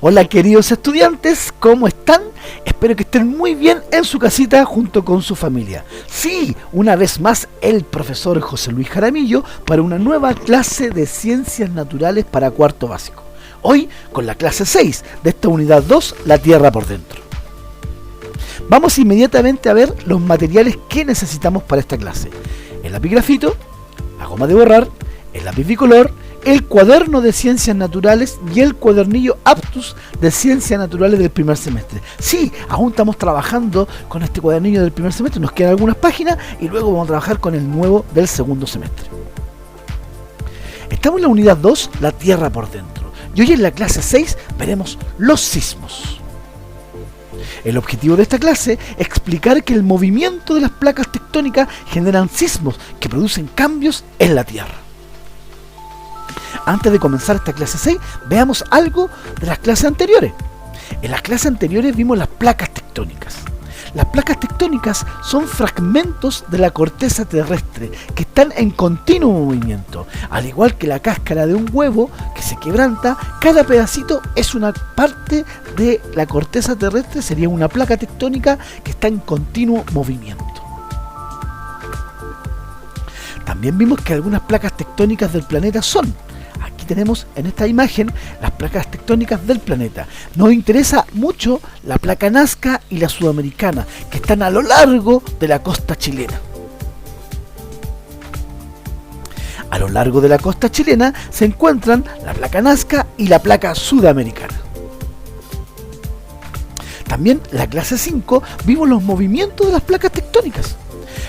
Hola queridos estudiantes, ¿cómo están? Espero que estén muy bien en su casita junto con su familia. Sí, una vez más el profesor José Luis Jaramillo para una nueva clase de Ciencias Naturales para cuarto básico. Hoy con la clase 6 de esta unidad 2, la Tierra por dentro. Vamos inmediatamente a ver los materiales que necesitamos para esta clase. El lápiz grafito, la goma de borrar, el lápiz bicolor, el cuaderno de Ciencias Naturales y el cuadernillo Aptus de Ciencias Naturales del primer semestre. Sí, aún estamos trabajando con este cuadernillo del primer semestre, nos quedan algunas páginas y luego vamos a trabajar con el nuevo del segundo semestre. Estamos en la unidad 2, la Tierra por dentro, y hoy en la clase 6 veremos los sismos. El objetivo de esta clase es explicar que el movimiento de las placas tectónicas generan sismos que producen cambios en la Tierra. Antes de comenzar esta clase 6, veamos algo de las clases anteriores. En las clases anteriores vimos las placas tectónicas. Las placas tectónicas son fragmentos de la corteza terrestre que están en continuo movimiento. Al igual que la cáscara de un huevo que se quebranta, cada pedacito es una parte de la corteza terrestre, sería una placa tectónica que está en continuo movimiento. También vimos que algunas placas tectónicas del planeta son, aquí tenemos en esta imagen las placas tectónicas del planeta. Nos interesa mucho la placa Nazca y la Sudamericana, que están a lo largo de la costa chilena. A lo largo de la costa chilena se encuentran la placa Nazca y la placa Sudamericana. También en la clase 5 vimos los movimientos de las placas tectónicas.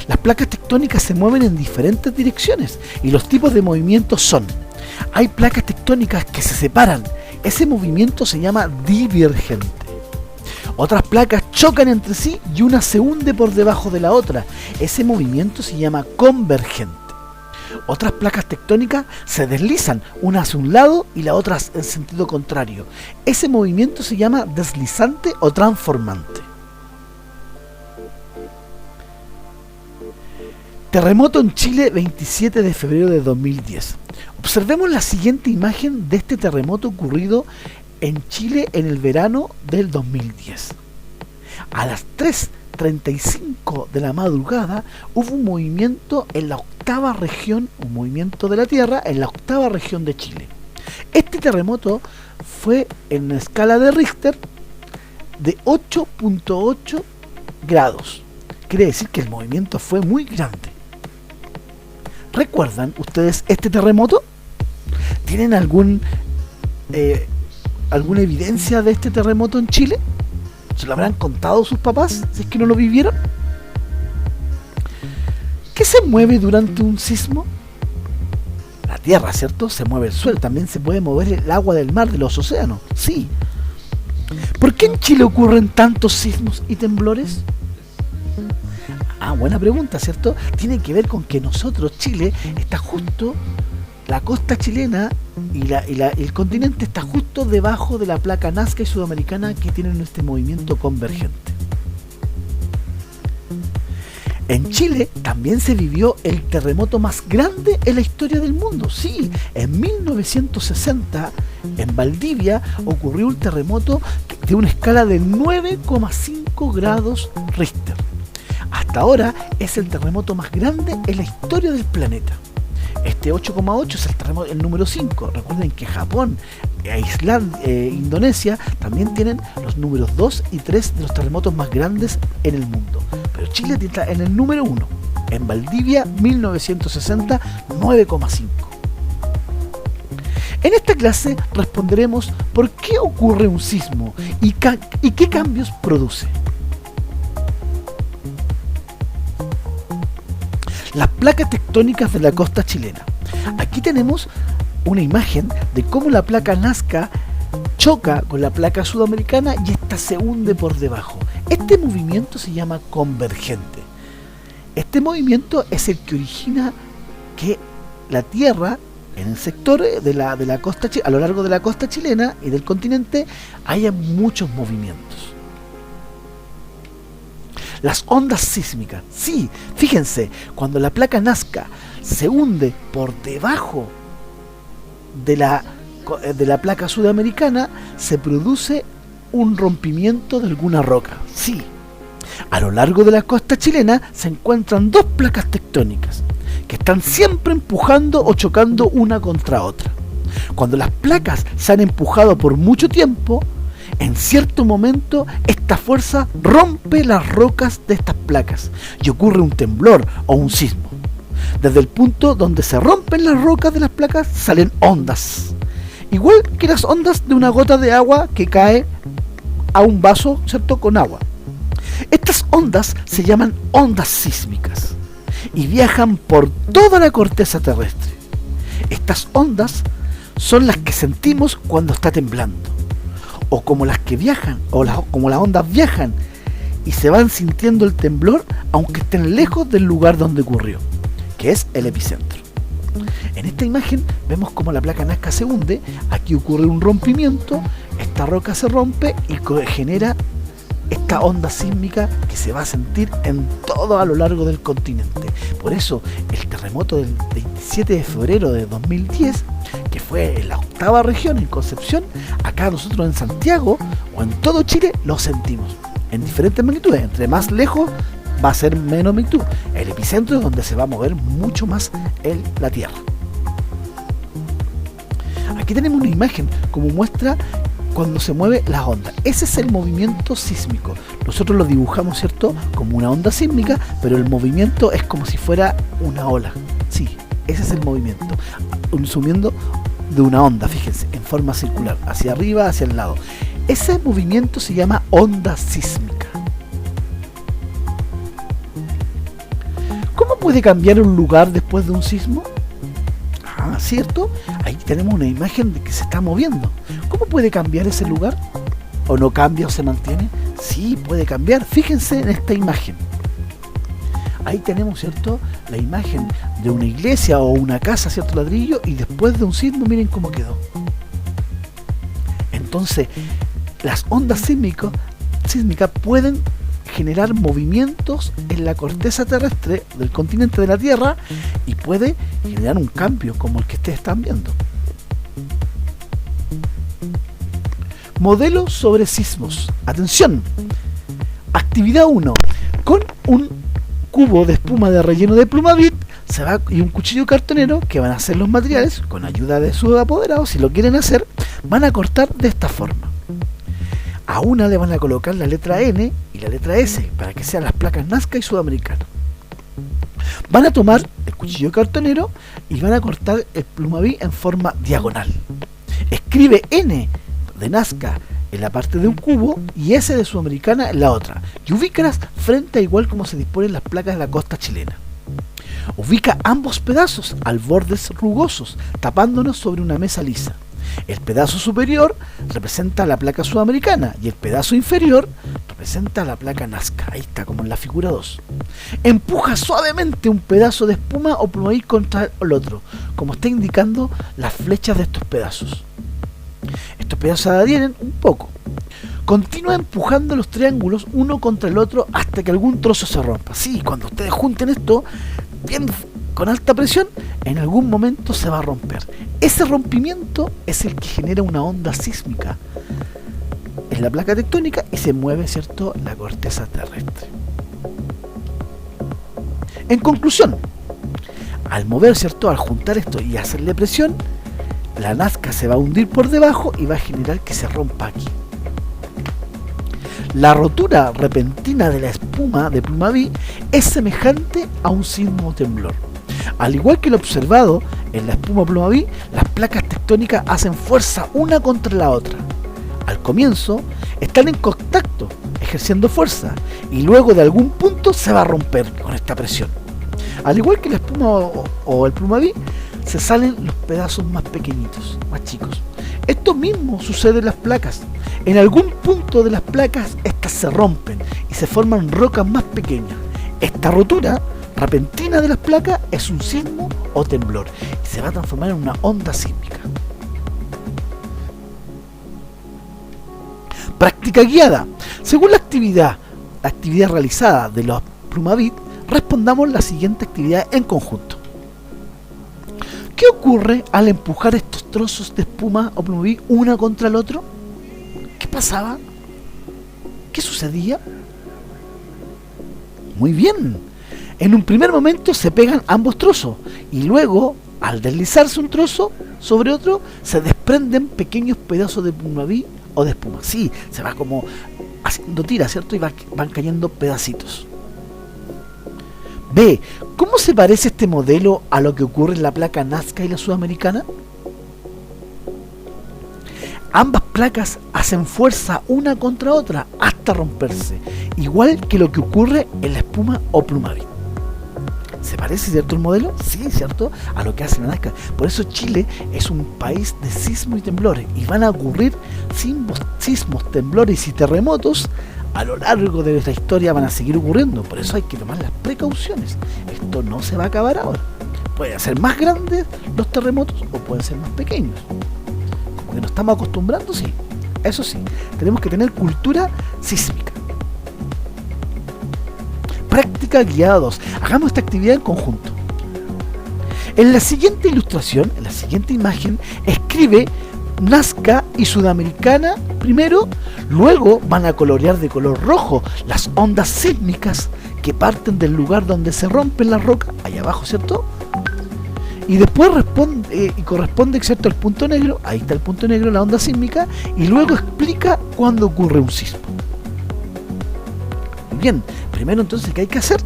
Las placas tectónicas se mueven en diferentes direcciones y los tipos de movimientos son: hay placas tectónicas que se separan, ese movimiento se llama divergente. Otras placas chocan entre sí y una se hunde por debajo de la otra, ese movimiento se llama convergente. Otras placas tectónicas se deslizan, una hacia un lado y la otra en sentido contrario, ese movimiento se llama deslizante o transformante. Terremoto en Chile, 27 de febrero de 2010. Observemos la siguiente imagen de este terremoto ocurrido en Chile en el verano del 2010. A las 3:35 de la madrugada hubo un movimiento en la octava región, un movimiento de la Tierra en la octava región de Chile. Este terremoto fue en una escala de Richter de 8.8 grados. Quiere decir que el movimiento fue muy grande. ¿Recuerdan ustedes este terremoto? ¿Tienen alguna evidencia de este terremoto en Chile? ¿Se lo habrán contado sus papás si es que no lo vivieron? ¿Qué se mueve durante un sismo? La tierra, ¿cierto? Se mueve el suelo, también se puede mover el agua del mar, de los océanos. Sí. ¿Por qué en Chile ocurren tantos sismos y temblores? Ah, buena pregunta, ¿cierto? Tiene que ver con que nosotros, Chile, está justo, la costa chilena y el continente está justo debajo de la placa Nazca y Sudamericana que tienen este movimiento convergente. En Chile también se vivió el terremoto más grande en la historia del mundo. Sí, en 1960, en Valdivia, ocurrió un terremoto de una escala de 9,5 grados Richter. Hasta ahora es el terremoto más grande en la historia del planeta. Este 8,8 es el número 5. Recuerden que Japón, Islandia, Indonesia también tienen los números 2 y 3 de los terremotos más grandes en el mundo. Pero Chile está en el número 1. En Valdivia, 1960, 9,5. En esta clase responderemos por qué ocurre un sismo y qué cambios produce. Las placas tectónicas de la costa chilena. Aquí tenemos una imagen de cómo la placa Nazca choca con la placa sudamericana y esta se hunde por debajo. Este movimiento se llama convergente. Este movimiento es el que origina que la Tierra, en el sector de la costa, a lo largo de la costa chilena y del continente, haya muchos movimientos. Las ondas sísmicas, sí, fíjense, cuando la placa Nazca se hunde por debajo de la de la placa sudamericana se produce un rompimiento de alguna roca. Sí, a lo largo de la costa chilena se encuentran dos placas tectónicas que están siempre empujando o chocando una contra otra. Cuando las placas se han empujado por mucho tiempo, en cierto momento esta fuerza rompe las rocas de estas placas y ocurre un temblor o un sismo. Desde el punto donde se rompen las rocas de las placas salen ondas, igual que las ondas de una gota de agua que cae a un vaso, ¿cierto?, con agua. Estas ondas se llaman ondas sísmicas y viajan por toda la corteza terrestre. Estas ondas son las que sentimos cuando está temblando, o como las que viajan, como las ondas viajan y se van sintiendo el temblor aunque estén lejos del lugar donde ocurrió, que es el epicentro. En esta imagen vemos como la placa Nazca se hunde, aquí ocurre un rompimiento, esta roca se rompe y genera esta onda sísmica que se va a sentir en todo a lo largo del continente. Por eso el terremoto del 27 de febrero de 2010, que fue en la 8ª región, en Concepción, acá nosotros en Santiago o en todo Chile lo sentimos en diferentes magnitudes. Entre más lejos va a ser menos magnitud. El epicentro es donde se va a mover mucho más la Tierra. Aquí tenemos una imagen como muestra cuando se mueve las ondas. Ese es el movimiento sísmico. Nosotros lo dibujamos, ¿cierto?, como una onda sísmica, pero el movimiento es como si fuera una ola. Sí, ese es el movimiento. Subiendo de una onda, fíjense, en forma circular, hacia arriba, hacia el lado. Ese movimiento se llama onda sísmica. ¿Cómo puede cambiar un lugar después de un sismo? Ah, ¿cierto? Ahí tenemos una imagen de que se está moviendo. ¿Cómo puede cambiar ese lugar? ¿O no cambia o se mantiene? Sí, puede cambiar. Fíjense en esta imagen. Ahí tenemos, ¿cierto?, la imagen de una iglesia o una casa, ¿cierto?, ladrillo, y después de un sismo miren cómo quedó. Entonces, las ondas sísmicas pueden generar movimientos en la corteza terrestre del continente de la Tierra y puede generar un cambio como el que ustedes están viendo. Modelo sobre sismos. Atención. Actividad 1. Con un cubo de espuma de relleno de Plumavit y un cuchillo cartonero que van a hacer los materiales con ayuda de sus apoderados. Si lo quieren hacer, van a cortar de esta forma. A una le van a colocar la letra N y la letra S para que sean las placas Nazca y Sudamericana. Van a tomar el cuchillo cartonero y van a cortar el Plumavit en forma diagonal. Escribe N de Nazca en la parte de un cubo y S de Sudamericana en la otra, y ubícalas frente a igual como se disponen las placas de la costa chilena. Ubica ambos pedazos al bordes rugosos, tapándonos sobre una mesa lisa. El pedazo superior representa la placa sudamericana y el pedazo inferior representa la placa Nazca. Ahí está, como en la figura 2. Empuja suavemente un pedazo de espuma o Plumavit contra el otro, como está indicando las flechas de estos pedazos. Estos pedazos se adhieren un poco. Continúa empujando los triángulos uno contra el otro hasta que algún trozo se rompa. Sí, cuando ustedes junten esto bien con alta presión, en algún momento se va a romper. Ese rompimiento es el que genera una onda sísmica en la placa tectónica y se mueve, ¿cierto?, la corteza terrestre. En conclusión, al mover, ¿cierto?, al juntar esto y hacerle presión, la Nazca se va a hundir por debajo y va a generar que se rompa aquí. La rotura repentina de la espuma de Plumavit es semejante a un sismo o temblor. Al igual que lo observado en la espuma Plumavit, las placas tectónicas hacen fuerza una contra la otra. Al comienzo están en contacto, ejerciendo fuerza, y luego de algún punto se va a romper con esta presión. Al igual que la espuma o el Plumavit, se salen los pedazos más pequeñitos, más chicos. Esto mismo sucede en las placas. En algún punto de las placas estas se rompen y se forman rocas más pequeñas. Esta rotura repentina de las placas es un sismo o temblor y se va a transformar en una onda sísmica. Práctica guiada. Según la actividad realizada de los Plumavit, respondamos la siguiente actividad en conjunto. ¿Qué ocurre al empujar estos trozos de espuma o Plumaví una contra el otro? ¿Qué pasaba? ¿Qué sucedía? Muy bien. En un primer momento se pegan ambos trozos y luego, al deslizarse un trozo sobre otro, se desprenden pequeños pedazos de Plumaví o de espuma. Sí, se va como haciendo tira, ¿cierto? Y van cayendo pedacitos. B. ¿Cómo se parece este modelo a lo que ocurre en la placa Nazca y la Sudamericana? Ambas placas hacen fuerza una contra otra hasta romperse, igual que lo que ocurre en la espuma o Plumaví. ¿Se parece, cierto, el modelo? Sí, cierto, a lo que hace la Nazca. Por eso Chile es un país de sismos y temblores, y van a ocurrir sismos, temblores y terremotos a lo largo de nuestra historia, van a seguir ocurriendo. Por eso hay que tomar las precauciones. Esto no se va a acabar ahora. Pueden ser más grandes los terremotos o pueden ser más pequeños. Como que nos estamos acostumbrando, sí. Eso sí, tenemos que tener cultura sísmica. Práctica guiada 2. Hagamos esta actividad en conjunto. En la siguiente ilustración, en la siguiente imagen, escribe Nazca y Sudamericana primero, luego van a colorear de color rojo las ondas sísmicas que parten del lugar donde se rompen las rocas, allá abajo, ¿cierto? Y después corresponde, ¿cierto?, al punto negro, ahí está el punto negro, la onda sísmica, y luego explica cuándo ocurre un sismo. Bien, primero entonces, ¿qué hay que hacer?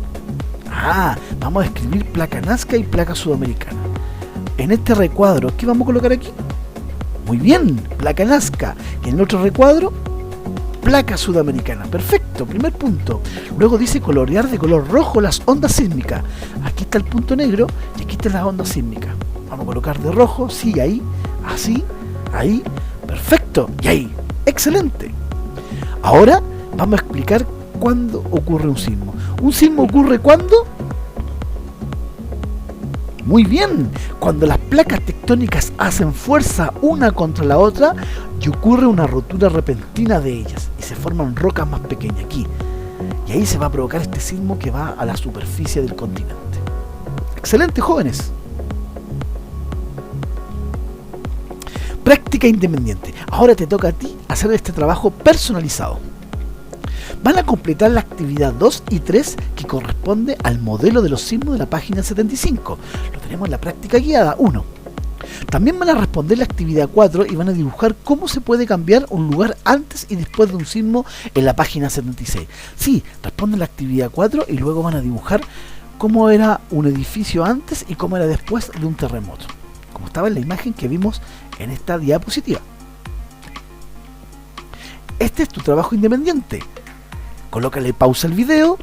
Vamos a escribir placa Nazca y placa Sudamericana. En este recuadro, ¿qué vamos a colocar aquí? Muy bien, placa Nazca. Y en el otro recuadro, placa Sudamericana. Perfecto, primer punto. Luego dice colorear de color rojo las ondas sísmicas. Aquí está el punto negro y aquí están las ondas sísmicas. Vamos a colocar de rojo, sí, ahí, así, ahí, perfecto, y ahí. Excelente. Ahora vamos a explicar cuándo ocurre un sismo. ¿Un sismo ocurre cuándo? Muy bien, cuando las placas tectónicas hacen fuerza una contra la otra y ocurre una rotura repentina de ellas y se forman rocas más pequeñas aquí. Y ahí se va a provocar este sismo que va a la superficie del continente. Excelente, jóvenes. Práctica independiente. Ahora te toca a ti hacer este trabajo personalizado. Van a completar la actividad 2 y 3 que corresponde al modelo de los sismos de la página 75. Lo tenemos en la práctica guiada 1. También van a responder la actividad 4 y van a dibujar cómo se puede cambiar un lugar antes y después de un sismo en la página 76. Sí, responden la actividad 4 y luego van a dibujar cómo era un edificio antes y cómo era después de un terremoto, como estaba en la imagen que vimos en esta diapositiva. Este es tu trabajo independiente. Colócale pausa al video,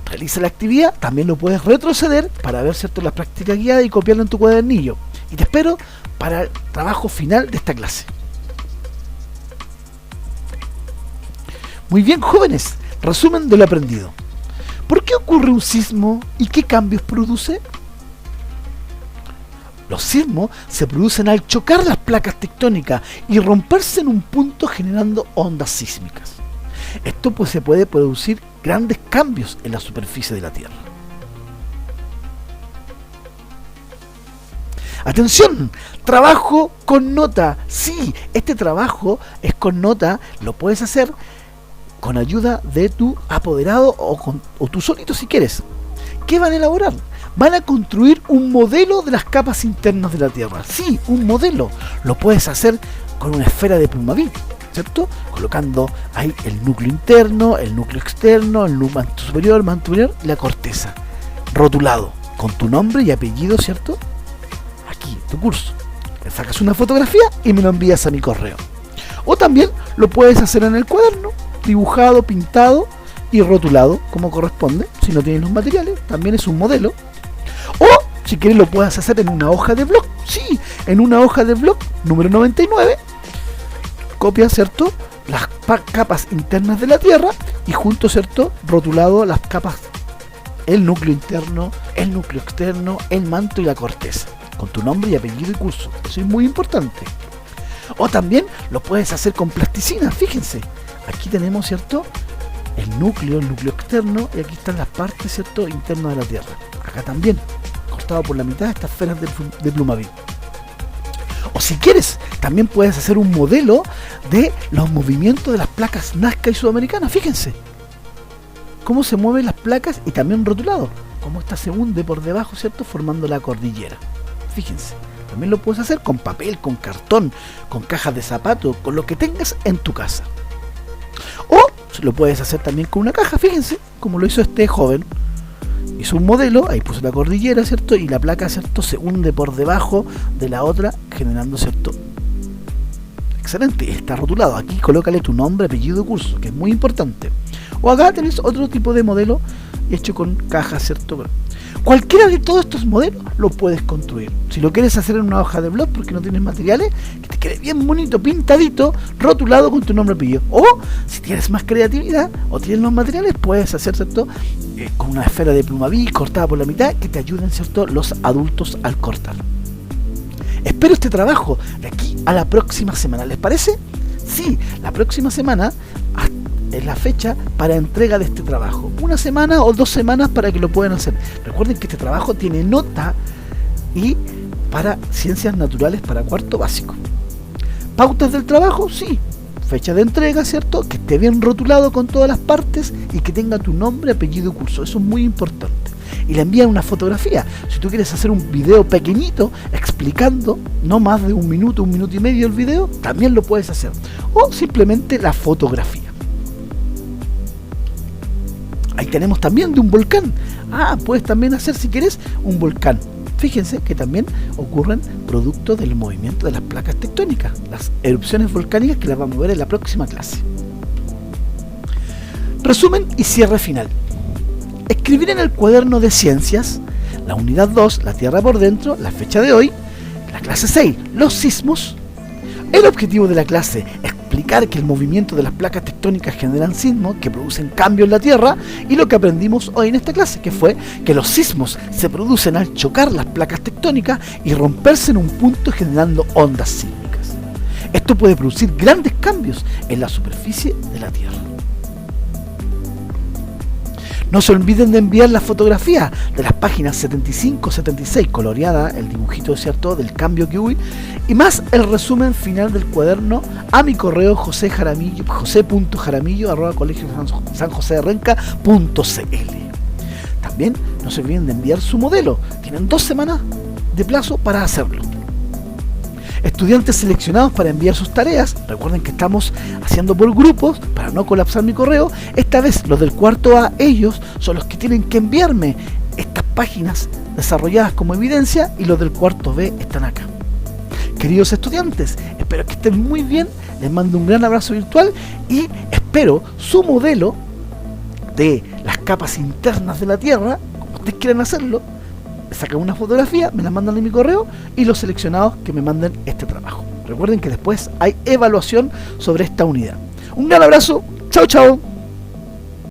realiza la actividad, también lo puedes retroceder para ver, ¿cierto?, las prácticas guiadas y copiarlo en tu cuadernillo. Y te espero para el trabajo final de esta clase. Muy bien, jóvenes, resumen de lo aprendido. ¿Por qué ocurre un sismo y qué cambios produce? Los sismos se producen al chocar las placas tectónicas y romperse en un punto generando ondas sísmicas. Esto pues se puede producir grandes cambios en la superficie de la Tierra. ¡Atención! Trabajo con nota. Sí, este trabajo es con nota, lo puedes hacer con ayuda de tu apoderado o tú solito si quieres. ¿Qué van a elaborar? Van a construir un modelo de las capas internas de la Tierra. Sí, un modelo. Lo puedes hacer con una esfera de Plumaví, ¿cierto? Colocando ahí el núcleo interno, el núcleo externo, el manto superior y la corteza. Rotulado, con tu nombre y apellido, ¿cierto? Aquí, tu curso. Le sacas una fotografía y me lo envías a mi correo. O también lo puedes hacer en el cuaderno, dibujado, pintado y rotulado, como corresponde. Si no tienes los materiales, también es un modelo. O, si quieres, lo puedes hacer en una hoja de blog. Sí, en una hoja de blog, número 99. Copia, ¿cierto?, las capas internas de la Tierra y junto, ¿cierto?, rotulado las capas, el núcleo interno, el núcleo externo, el manto y la corteza, con tu nombre y apellido y curso. Eso es muy importante. O también lo puedes hacer con plasticina. Fíjense, aquí tenemos, ¿cierto?, el núcleo externo y aquí están las partes, ¿cierto?, internas de la Tierra. Acá también, cortado por la mitad, estas esferas de Plumaví. O si quieres, también puedes hacer un modelo de los movimientos de las placas Nazca y Sudamericana. Fíjense cómo se mueven las placas y también rotulado, cómo esta se hunde por debajo, ¿cierto?, formando la cordillera. Fíjense, también lo puedes hacer con papel, con cartón, con cajas de zapatos, con lo que tengas en tu casa. O lo puedes hacer también con una caja. Fíjense como lo hizo este joven. Hizo un modelo, ahí puso la cordillera, ¿cierto? Y la placa, ¿cierto?, se hunde por debajo de la otra, generando, ¿cierto? Excelente, está rotulado. Aquí colócale tu nombre, apellido y curso, que es muy importante. O acá tenés otro tipo de modelo hecho con cajas, ¿cierto? Cualquiera de todos estos modelos lo puedes construir. Si lo quieres hacer en una hoja de blog porque no tienes materiales, que te quede bien bonito, pintadito, rotulado con tu nombre y apellido. O si tienes más creatividad o tienes los materiales, puedes hacer, ¿cierto?, con una esfera de Plumavit cortada por la mitad, que te ayuden, ¿cierto?, los adultos al cortar. Espero este trabajo de aquí a la próxima semana. ¿Les parece? Sí, la próxima semana es la fecha para entrega de este trabajo. 1 semana o 2 semanas para que lo puedan hacer. Recuerden que este trabajo tiene nota y para ciencias naturales para cuarto básico. Pautas del trabajo, sí. Fecha de entrega, ¿cierto? Que esté bien rotulado con todas las partes y que tenga tu nombre, apellido y curso. Eso es muy importante. Y le envían una fotografía. Si tú quieres hacer un video pequeñito explicando, no más de 1 minuto, 1 minuto y medio el video, también lo puedes hacer. O simplemente la fotografía. Ahí tenemos también de un volcán. Puedes también hacer, si quieres, un volcán. Fíjense que también ocurren producto del movimiento de las placas tectónicas, las erupciones volcánicas, que las vamos a ver en la próxima clase. Resumen y cierre final. Escribir en el cuaderno de ciencias, la unidad 2, la Tierra por dentro, la fecha de hoy, la clase 6, los sismos. El objetivo de la clase, explicar que el movimiento de las placas tectónicas generan sismos que producen cambios en la Tierra, y lo que aprendimos hoy en esta clase, que fue que los sismos se producen al chocar las placas tectónicas y romperse en un punto, generando ondas sísmicas. Esto puede producir grandes cambios en la superficie de la Tierra. No se olviden de enviar la fotografía de las páginas 75, 76, coloreada, el dibujito, ¿cierto?, del cambio que hubo, y más el resumen final del cuaderno a mi correo jose.jaramillo@colegiosanjoserenca.cl. También no se olviden de enviar su modelo. Tienen 2 semanas de plazo para hacerlo. Estudiantes seleccionados para enviar sus tareas, recuerden que estamos haciendo por grupos para no colapsar mi correo. Esta vez los del cuarto A, ellos son los que tienen que enviarme estas páginas desarrolladas como evidencia, y los del cuarto B están acá. Queridos estudiantes, espero que estén muy bien, les mando un gran abrazo virtual y espero su modelo de las capas internas de la Tierra, como ustedes quieran hacerlo. Sacan una fotografía, me la mandan en mi correo, y los seleccionados que me manden este trabajo. Recuerden que después hay evaluación sobre esta unidad. Un gran abrazo, chao chao.